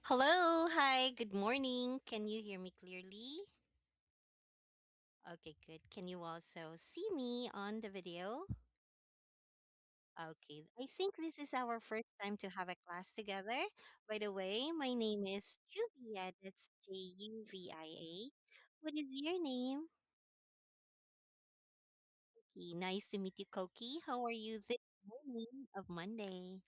Hello, hi, good morning. Can you hear me clearly? Okay, good. Can you also see me on the video? Okay, I think this is our first time to have a class together. By the way, my name is Juvia. That's Juvia. What is your name? Koki. Nice to meet you, Koki. How are you this morning of Monday?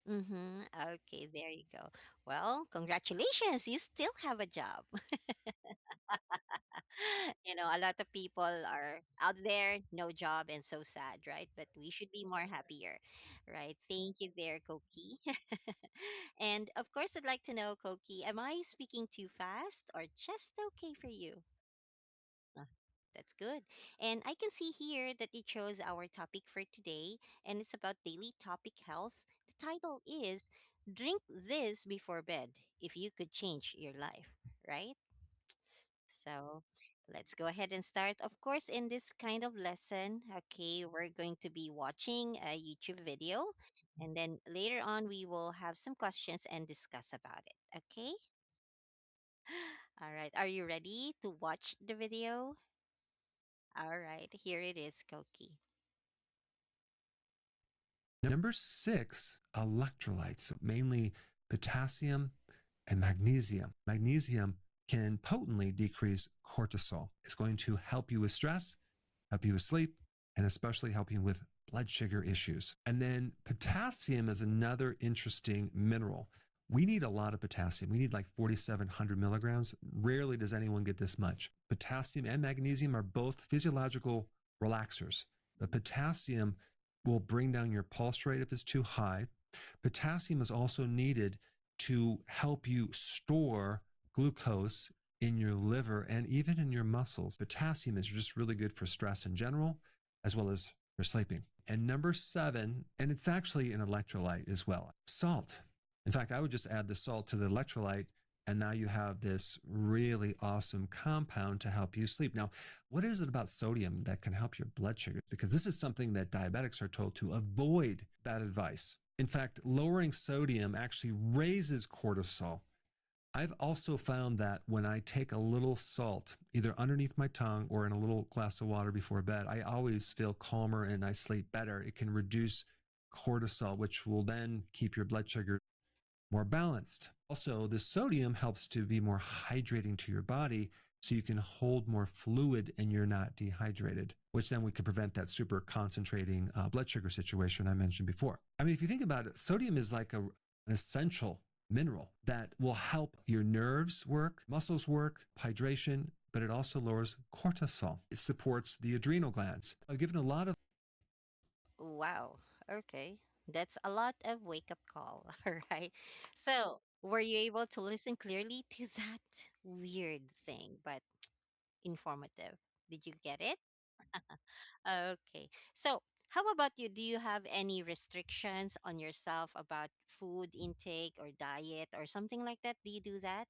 Mm-hmm. Okay, there you go. Well, congratulations. You still have a job. A lot of people are out there, no job, and so sad, right? But we should be more happier, right? Thank you there, Koki. And of course, I'd like to know, Koki, am I speaking too fast or just okay for you? Ah, That's good. And I can see here that you chose our topic for today, and it's about daily topic health. The title is Drink This Before Bed if you could change your life, right? So let's go ahead and start. Of course, in this kind of lesson, okay, we're going to be watching a YouTube video, and then later on, we will have some questions and discuss about it. Okay? All right. Are you ready to watch the video? All right. Here it is, Koki. Number six, electrolytes, mainly potassium and magnesium. Magnesium can potently decrease cortisol. It's going to help you with stress, help you with sleep, and especially help you with blood sugar issues. And then potassium is another interesting mineral. We need a lot of potassium. We need like 4,700 milligrams. Rarely does anyone get this much. Potassium and magnesium are both physiological relaxers. The potassium will bring down your pulse rate if it's too high. Potassium is also needed to help you store glucose in your liver and even in your muscles. Potassium is just really good for stress in general, as well as for sleeping. And number seven, and it's actually an electrolyte as well, salt. In fact, I would just add the salt to the electrolyte, and now you have this really awesome compound to help you sleep. Now, what is it about sodium that can help your blood sugar? Because this is something that diabetics are told to avoid. Bad advice. In fact, lowering sodium actually raises cortisol. I've also found that when I take a little salt, either underneath my tongue or in a little glass of water before bed, I always feel calmer and I sleep better. It can reduce cortisol, which will then keep your blood sugar more balanced. Also, the sodium helps to be more hydrating to your body so you can hold more fluid and you're not dehydrated, which then we could prevent that super concentrating blood sugar situation I mentioned before. I mean, if you think about it, sodium is like an essential mineral that will help your nerves work, muscles work, hydration, but it also lowers cortisol. It supports the adrenal glands. I've given a lot of Wow. Okay. That's a lot of wake up call. All right. So, were you able to listen clearly to that weird thing, but informative? Did you get it? Okay. So, how about you? Do you have any restrictions on yourself about food intake or diet or something like that? Do you do that?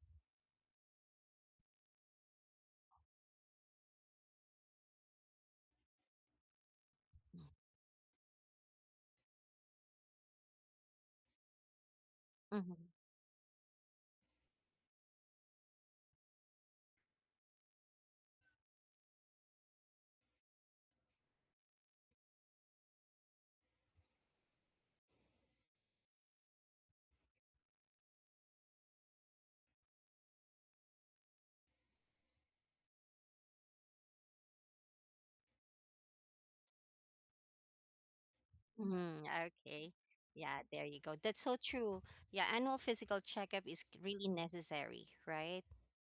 Mm-hmm. Okay. Yeah, there you go. That's so true. Yeah, annual physical checkup is really necessary, right?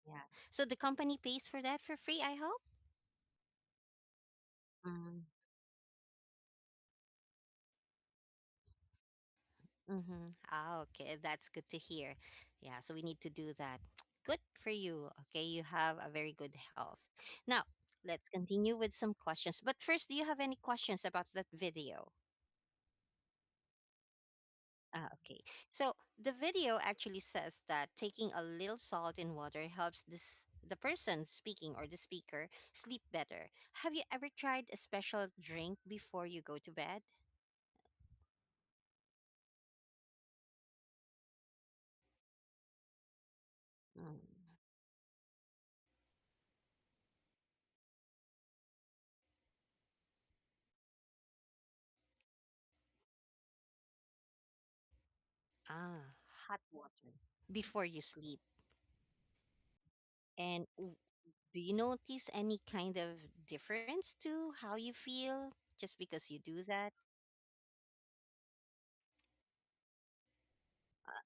Yeah. So the company pays for that for free, I hope? Mm-hmm. Mm-hmm. Ah, okay. That's good to hear. Yeah, so we need to do that. Good for you. Okay, you have a very good health. Now, let's continue with some questions. But first, do you have any questions about that video? Okay. So the video actually says that taking a little salt in water helps the person speaking or the speaker sleep better. Have you ever tried a special drink before you go to bed? Mm. Ah, hot water before you sleep. And do you notice any kind of difference to how you feel just because you do that?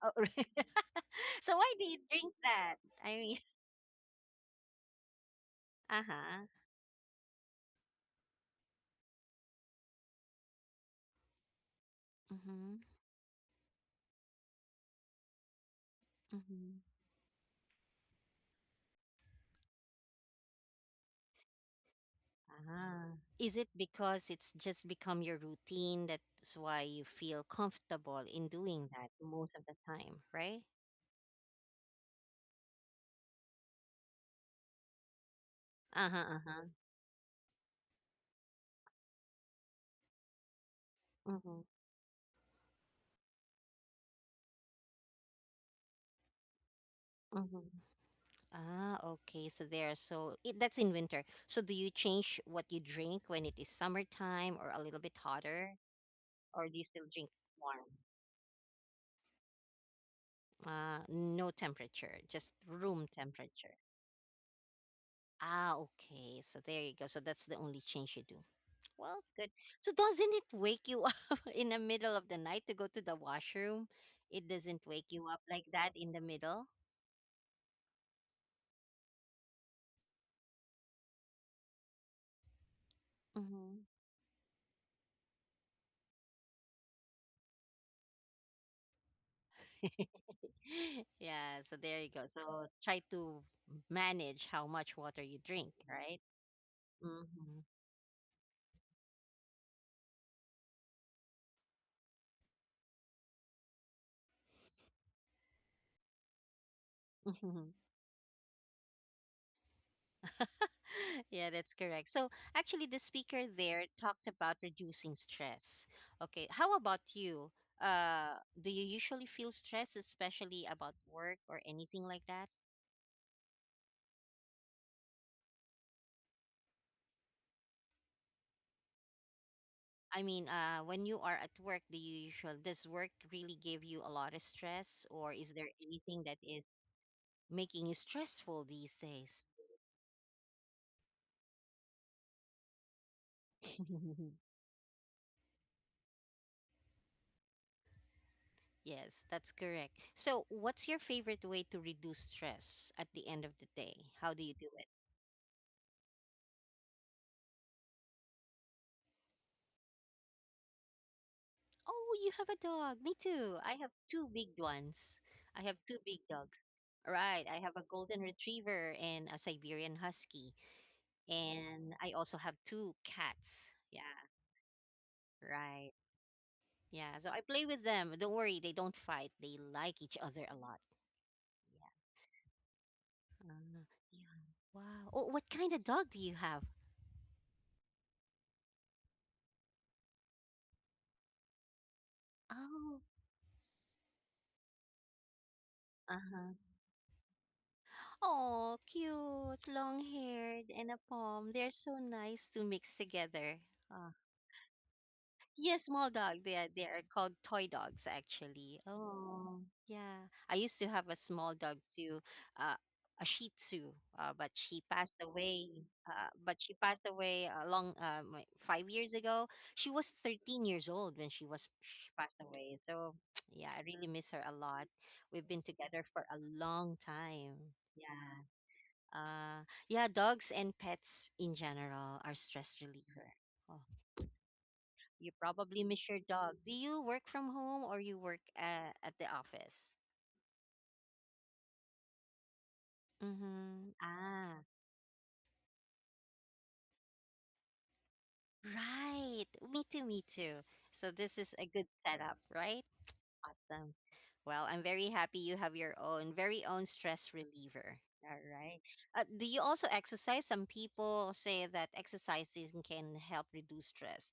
Oh, so why do you drink that? I mean, uh-huh. Mm-hmm. Mm-hmm. Ah. Is it because it's just become your routine that's why you feel comfortable in doing that most of the time, right? Uh-huh, uh-huh. Mm-hmm. Mm-hmm. Ah, okay. So there. So that's in winter. So do you change what you drink when it is summertime or a little bit hotter, or do you still drink warm? No temperature, just room temperature. Ah, okay. So there you go. So that's the only change you do. Well, good. So doesn't it wake you up in the middle of the night to go to the washroom? It doesn't wake you up like that in the middle? Mm-hmm. Yeah, so there you go. So try to manage how much water you drink, right? Mm-hmm. Mm-hmm. Yeah, that's correct. So actually, the speaker there talked about reducing stress. Okay, how about you? Do you usually feel stress, especially about work or anything like that? I mean, when you are at work, does work really give you a lot of stress, or is there anything that is making you stressful these days? Yes, that's correct. So, what's your favorite way to reduce stress at the end of the day? How do you do it? Oh, you have a dog. Me too. I have two big ones. I have two big dogs. Right. I have a golden retriever and a Siberian husky. And I also have two cats. Yeah. Right. Yeah. So I play with them. Don't worry, they don't fight. They like each other a lot. Yeah. Yeah. Wow. Oh, what kind of dog do you have? Oh. Uh-huh. Oh, cute, long-haired, and a palm. They're so nice to mix together. Ah. Yeah, small dog. They are called toy dogs actually. Oh, yeah. I used to have a small dog too, a Shih Tzu, but she passed away. But she passed away a 5 years ago. She was 13 years old when she passed away. So yeah, I really miss her a lot. We've been together for a long time. Yeah. Yeah, dogs and pets in general are stress reliever. Oh, you probably miss your dog. Do you work from home or you work at the office? Mm-hmm. Ah, right. Me too, me too. So this is a good setup, right? Awesome. Well, I'm very happy you have your own very own stress reliever. All right. Do you also exercise? Some people say that exercising can help reduce stress.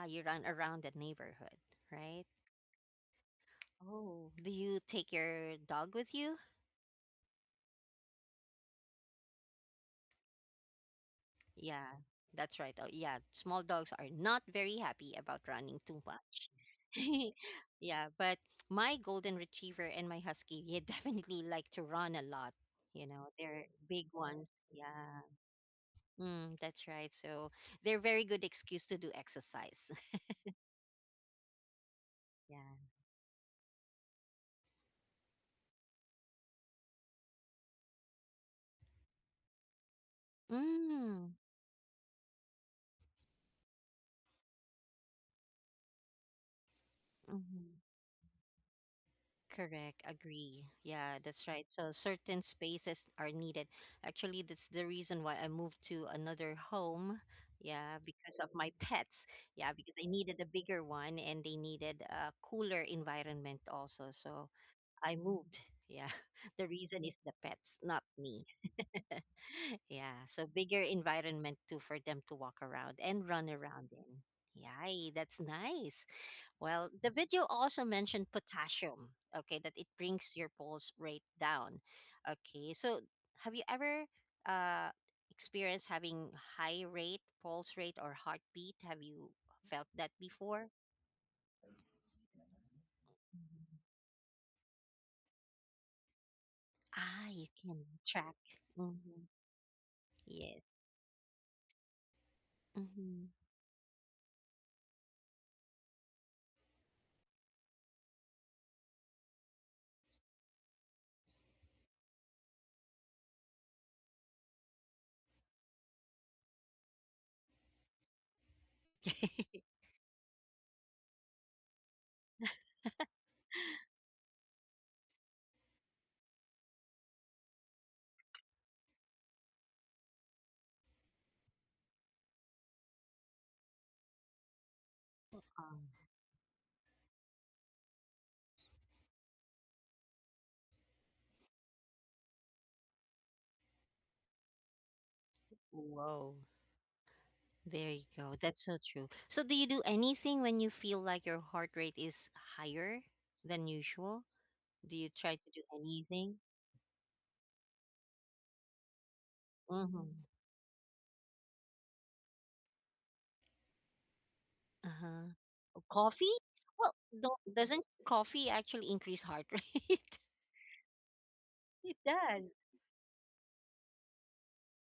You run around the neighborhood, right? Oh, do you take your dog with you? Yeah, that's right. Oh, yeah, small dogs are not very happy about running too much. Yeah, but my golden retriever and my husky, yeah, definitely like to run a lot. They're big ones. Yeah. That's right. So they're very good excuse to do exercise. Yeah. Mm. Mm-hmm. Correct. Agree. Yeah, that's right. So certain spaces are needed. Actually, that's the reason why I moved to another home. Yeah, because of my pets. Yeah, because I needed a bigger one and they needed a cooler environment also. So I moved. Yeah. The reason is the pets, not me. Yeah. So bigger environment too for them to walk around and run around in. Yeah, that's nice. Well, the video also mentioned potassium, okay, that it brings your pulse rate down. Okay, so have you ever uh, experienced having high rate, pulse rate, or heartbeat? Have you felt that before? Mhm. You can track. Hmm. Yes. Hmm. Um, Whoa. There you go. That's so true. So, do you do anything when you feel like your heart rate is higher than usual? Do you try to do anything? Mm-hmm. Uh-huh. Coffee? Well, doesn't coffee actually increase heart rate? It does.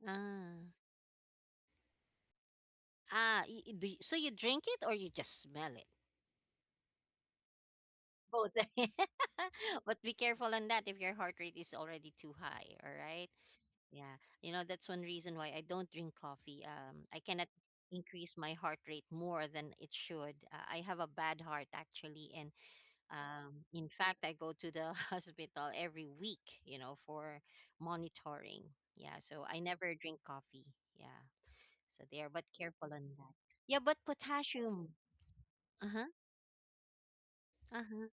Ah. So you drink it or you just smell it? Both. But be careful on that if your heart rate is already too high, all right? Yeah, that's one reason why I don't drink coffee. I cannot increase my heart rate more than it should. I have a bad heart actually, and in fact, I go to the hospital every week, for monitoring. Yeah, so I never drink coffee. Yeah, so there, but careful on that. Yeah, but potassium. Uh huh. Uh huh.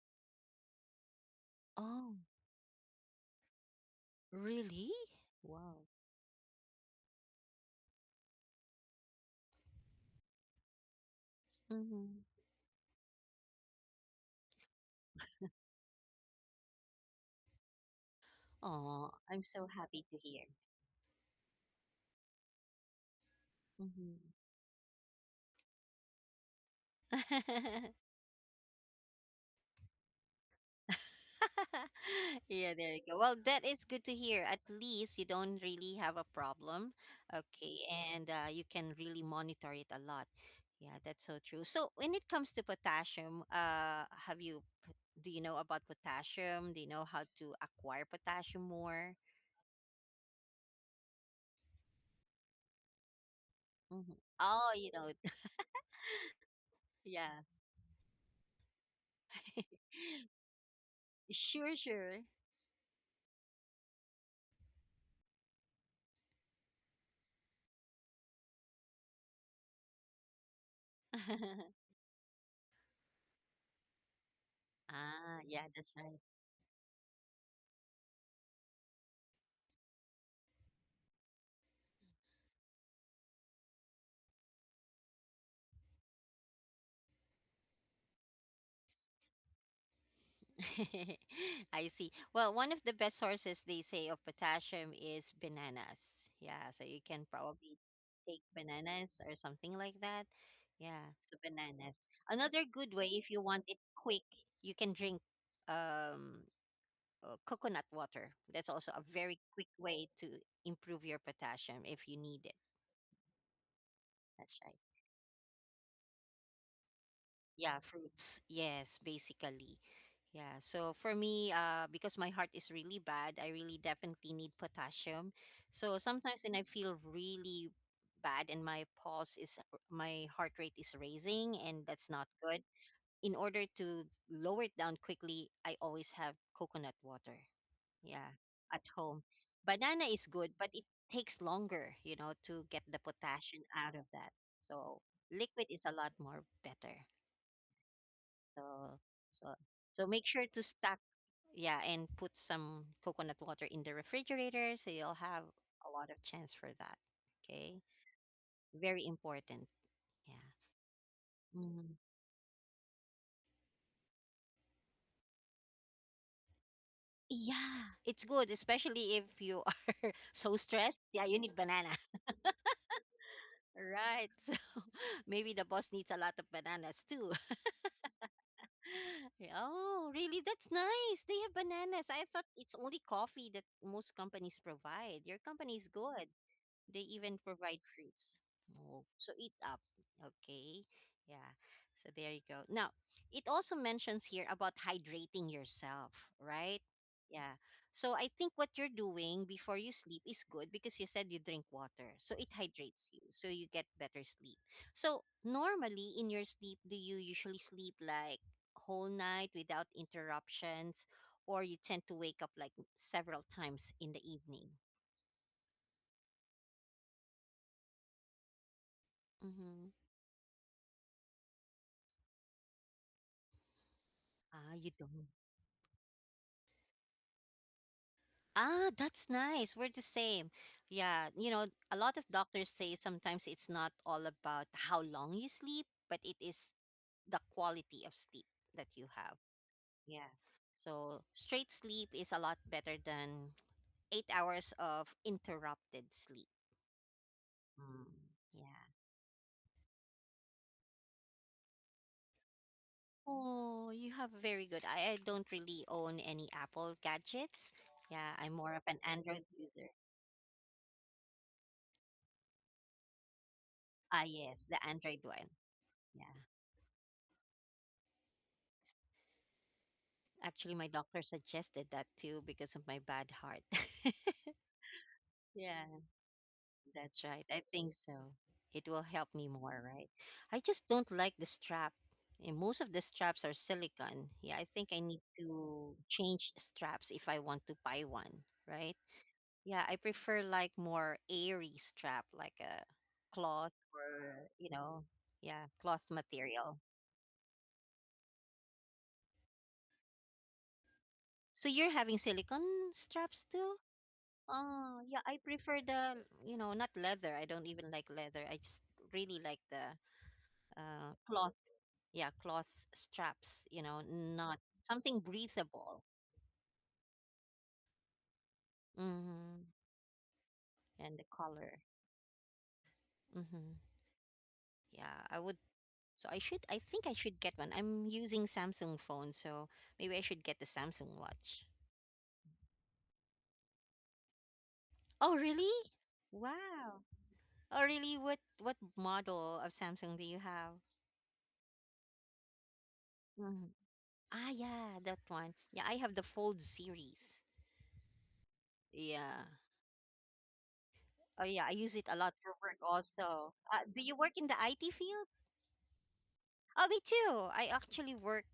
Oh, really? Wow. Mm-hmm. Oh, I'm so happy to hear. Mm-hmm. Yeah, there you go. Well, that is good to hear. At least you don't really have a problem. Okay. And you can really monitor it a lot. Yeah, that's so true. So when it comes to potassium, do you know about potassium? Do you know how to acquire potassium more? Hmm. Oh, yeah. Sure, sure. Ah, yeah, that's right. I see. Well, one of the best sources they say of potassium is bananas. Yeah, so you can probably take bananas or something like that. Yeah, so bananas. Another good way if you want it quick, you can drink um coconut water. That's also a very quick way to improve your potassium if you need it. That's right. Yeah, fruits. Yes, basically. Yeah. So for me, because my heart is really bad, I really definitely need potassium. So sometimes when I feel really bad and my heart rate is raising and that's not good, in order to lower it down quickly, I always have coconut water. Yeah, at home. Banana is good, but it takes longer, to get the potassium out of that. So liquid is a lot more better. So so so make sure to stack, yeah, and put some coconut water in the refrigerator so you'll have a lot of chance for that. Okay? Very important. Yeah. Mhm. Yeah, it's good, especially if you are so stressed. Yeah, you need banana. Right. So maybe the boss needs a lot of bananas too. Yeah, oh, really? That's nice. They have bananas. I thought it's only coffee that most companies provide. Your company is good. They even provide fruits. Oh, so eat up. Okay. Yeah. So there you go. Now, it also mentions here about hydrating yourself, right? Yeah. So I think what you're doing before you sleep is good because you said you drink water. So it hydrates you. So you get better sleep. So normally in your sleep, do you usually sleep like whole night without interruptions, or you tend to wake up like several times in the evening? Mm-hmm. Ah, you don't. Ah, that's nice. We're the same. Yeah, a lot of doctors say sometimes it's not all about how long you sleep, but it is the quality of sleep that you have. Yeah. So straight sleep is a lot better than 8 hours of interrupted sleep. Mm, yeah. Oh, you have very good. I don't really own any Apple gadgets. Yeah, I'm more of an Android user. Ah, yes, the Android one. Yeah. Actually, my doctor suggested that too because of my bad heart. Yeah, that's right. I think so. It will help me more, right? I just don't like the strap. And most of the straps are silicone. Yeah, I think I need to change straps if I want to buy one, right? Yeah, I prefer like more airy strap, like a cloth or, yeah, cloth material. So you're having silicone straps too? Oh, yeah, I prefer not leather. I don't even like leather. I just really like the cloth. Yeah, cloth straps, not something breathable. Mm-hmm. And the color. Mm-hmm. Yeah, I would. So I think I should get one. I'm using Samsung phone, so maybe I should get the Samsung watch. Oh, really? Wow. Oh, really? What model of Samsung do you have? Mhm. Ah, yeah, that one. Yeah, I have the Fold series. Yeah. Oh, yeah, I use it a lot for work also. Do you work in the IT field? Oh, me too. I actually work.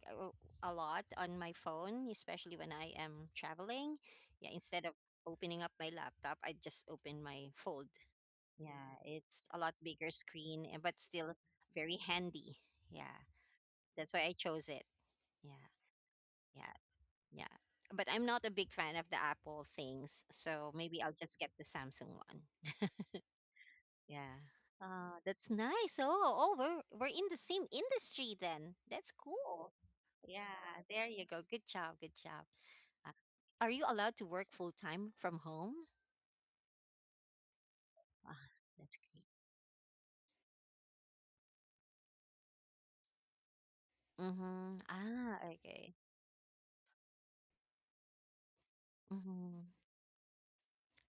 a lot on my phone, especially when I am traveling. Yeah, instead of opening up my laptop, I just open my fold. Yeah, it's a lot bigger screen, but still very handy. Yeah, that's why I chose it. Yeah, yeah, yeah. But I'm not a big fan of the Apple things, so maybe I'll just get the Samsung one. Yeah. That's nice. We're in the same industry then. That's cool. Yeah, there you go. Good job. Good job. Uh, are you allowed to work full time from home? Ah, that's great. Mm-hmm. Ah, okay. Mm-hmm.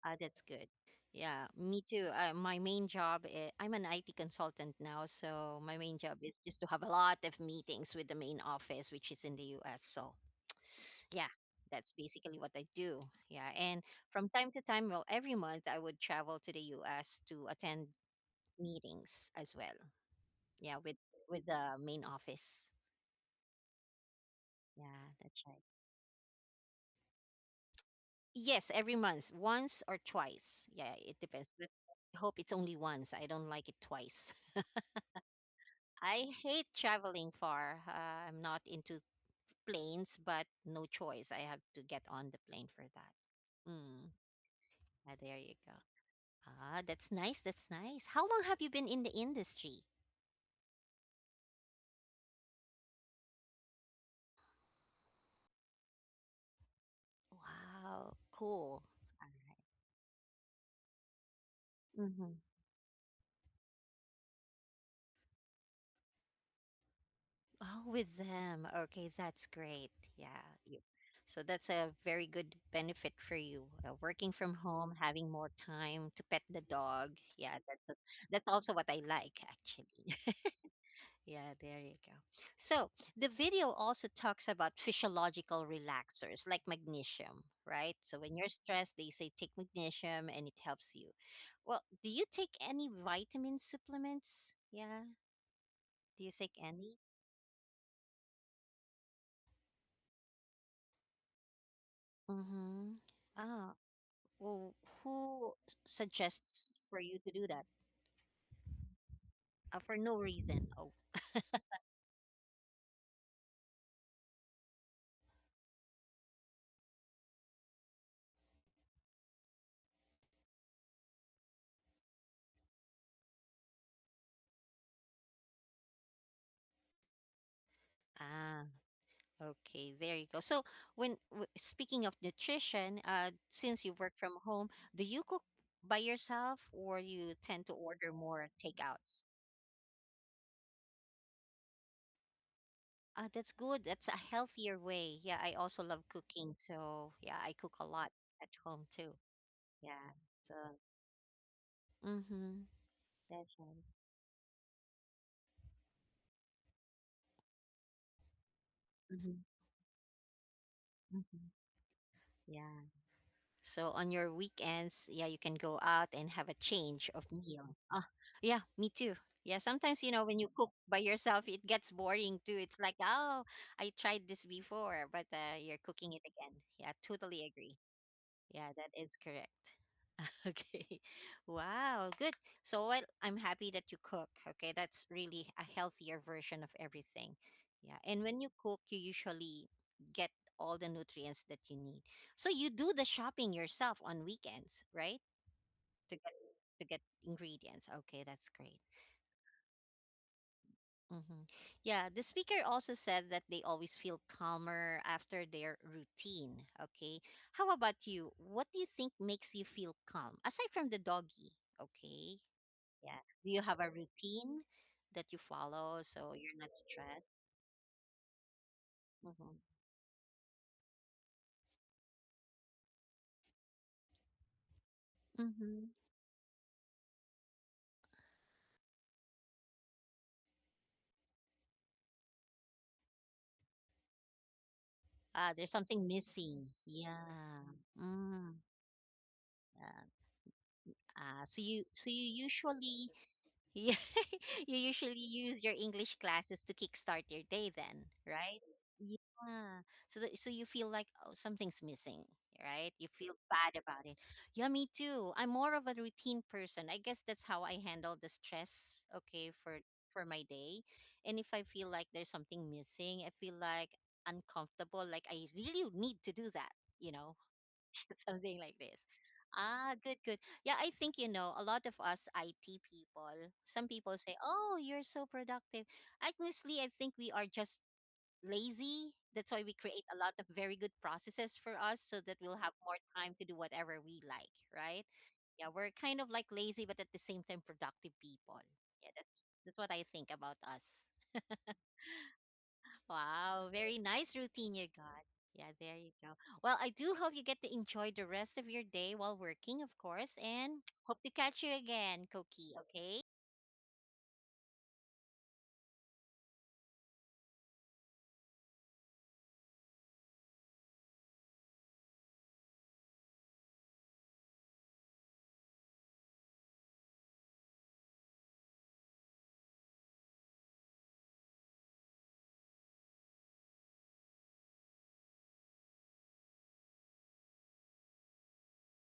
Ah, that's good. Yeah, me too. My main job, I'm an IT consultant now, so my main job is just to have a lot of meetings with the main office, which is in the US. So, yeah, that's basically what I do. Yeah, and from time to time, well, every month I would travel to the US to attend meetings as well. Yeah, with the main office. Yeah, that's right. Yes, every month, once or twice. Yeah, it depends. But I hope it's only once. I don't like it twice. I hate traveling far. I'm not into planes, but no choice. I have to get on the plane for that. Mm. There you go. Ah, that's nice. That's nice. How long have you been in the industry? Wow, cool. All right. Mm-hmm. Oh, with them. Okay, that's great. Yeah. So that's a very good benefit for you. Working from home, having more time to pet the dog. Yeah, that's also what I like actually. Yeah, there you go. So the video also talks about physiological relaxers like magnesium, right? So when you're stressed, they say take magnesium and it helps you. Well, do you take any vitamin supplements? Yeah. Do you take any? Mm-hmm. Ah, well, who suggests for you to do that? For no reason. Oh, ah, okay. There you go. So, speaking of nutrition, since you work from home, do you cook by yourself or you tend to order more takeouts? That's good. That's a healthier way. Yeah, I also love cooking, so yeah, I cook a lot at home too. Yeah. So, mm-hmm. That's right. Mm-hmm. Mm-hmm. Yeah. So on your weekends, yeah, you can go out and have a change of meal. Yeah, me too. Yeah, sometimes when you cook by yourself, it gets boring too. It's like, oh, I tried this before, but you're cooking it again. Yeah, totally agree. Yeah, that is correct. Okay. Wow, good. So well, I'm happy that you cook. Okay, that's really a healthier version of everything. Yeah, and when you cook, you usually get all the nutrients that you need. So you do the shopping yourself on weekends, right? To get to get ingredients. Okay, that's great. Yeah, the speaker also said that they always feel calmer after their routine. Okay, how about you? What do you think makes you feel calm aside from the doggy? Okay, yeah. Do you have a routine that you follow so you're not stressed? Mm-hmm. Mm-hmm. There's something missing. Yeah. Mm. Yeah. So you usually yeah, you usually use your English classes to kickstart your day then, right? Yeah. So you feel like, oh, something's missing, right? You feel bad about it. Yeah, me too. I'm more of a routine person. I guess that's how I handle the stress, okay, for my day. And if I feel like there's something missing, I feel like uncomfortable, like I really need to do that, you know, something like this. Ah, good, good. Yeah, I think, a lot of us IT people, some people say, "Oh, you're so productive." Honestly, I think we are just lazy. That's why we create a lot of very good processes for us so that we'll have more time to do whatever we like, right? Yeah, we're kind of like lazy, but at the same time productive people. Yeah, that's what I think about us. Wow, very nice routine you got. Yeah, there you go. Well, I do hope you get to enjoy the rest of your day while working, of course, and hope to catch you again, Koki, okay?